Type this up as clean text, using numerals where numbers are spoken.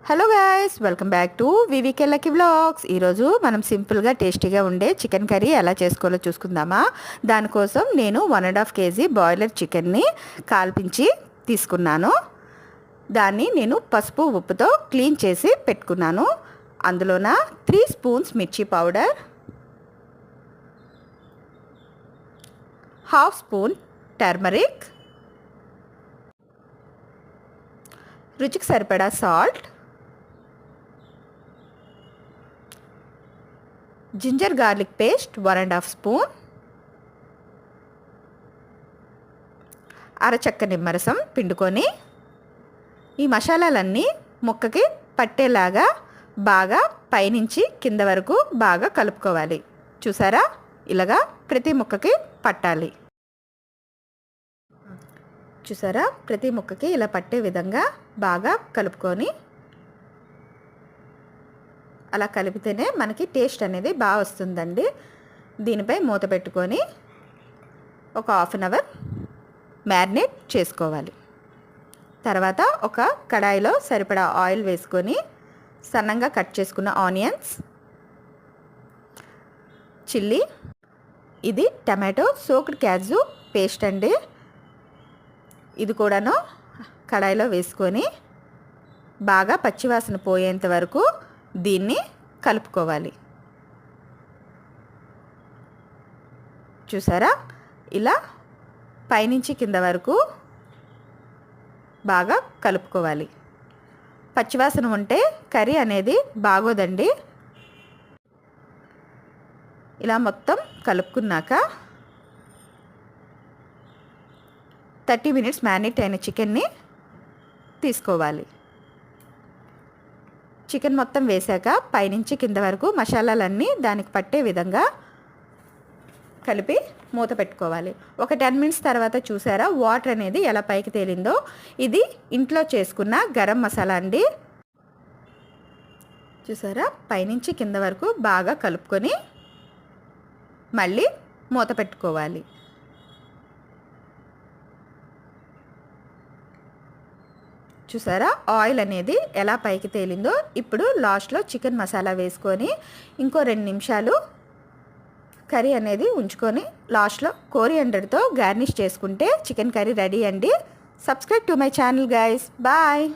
Hello guys, welcome back to VVK lucky vlogs. ఈరోజు మనం సింపుల్గా టేస్టీగా ఉండే చికెన్ కర్రీ ఎలా చేసుకోవాలో చూసుకుందామా. దానికోసం నేను 1.5 kg బాయిలర్ చికెన్ని కాల్పించి తీసుకున్నాను. దాన్ని నేను పసుపు ఉప్పుతో క్లీన్ చేసి పెట్టుకున్నాను. అందులోన 3 స్పూన్స్ మిర్చి పౌడర్, 1/2 స్పూన్ టర్మరిక్, రుచికి సరిపడా salt, ginger garlic paste 1.5 spoon, అరచక్క నిమ్మరసం పిండుకొని ఈ మసాలాలన్నీ ముక్కకి పట్టేలాగా బాగా పైనుంచి కింద వరకు బాగా కలుపుకోవాలి. చూసారా, ఇలాగా ప్రతి ముక్కకి పట్టాలి. చూసారా, ప్రతి ముక్కకి ఇలా పట్టే విధంగా బాగా కలుపుకొని, అలా కలిపితేనే మనకి టేస్ట్ అనేది బాగా వస్తుందండి. దీనిపై మూత పెట్టుకొని ఒక 1/2 అవర్ మ్యారినేట్ చేసుకోవాలి. తర్వాత ఒక కడాయిలో సరిపడా ఆయిల్ వేసుకొని సన్నంగా కట్ చేసుకున్న ఆనియన్స్, చిల్లీ, ఇది టమాటో సోక్డ్ క్యాజు పేస్ట్ అండి, ఇది కూడాను కడాయిలో వేసుకొని బాగా పచ్చివాసన పోయేంత వరకు దీన్ని కలుపుకోవాలి. చూసారా, ఇలా పైనుంచి కింద వరకు బాగా కలుపుకోవాలి. పచ్చివాసన ఉంటే కర్రీ అనేది బాగోదండి. ఇలా మొత్తం కలుపుకున్నాక 30 minutes మ్యారినేట్ అయిన చికెన్ని తీసుకోవాలి. చికెన్ మొత్తం వేసాక పైనుంచి కింద వరకు మసాలాలన్నీ దానికి పట్టే విధంగా కలిపి మూత పెట్టుకోవాలి. ఒక 10 minutes తర్వాత చూసారా వాటర్ అనేది ఎలా పైకి తేలిందో. ఇది ఇంట్లో చేసుకున్న గరం మసాలా అండి. చూసారా, పైనుంచి కింద వరకు బాగా కలుపుకొని మళ్ళీ మూత పెట్టుకోవాలి. చూసారా, ఆయిల్ అనేది ఎలా పైకి తేలిందో. ఇప్పుడు లాస్ట్లో చికెన్ మసాలా వేసుకొని ఇంకో 2 నిమిషాలు కర్రీ అనేది ఉంచుకొని లాస్ట్లో కోరియాండర్తో గార్నిష్ చేసుకుంటే చికెన్ కర్రీ రెడీ అండి. Subscribe to my channel guys. Bye.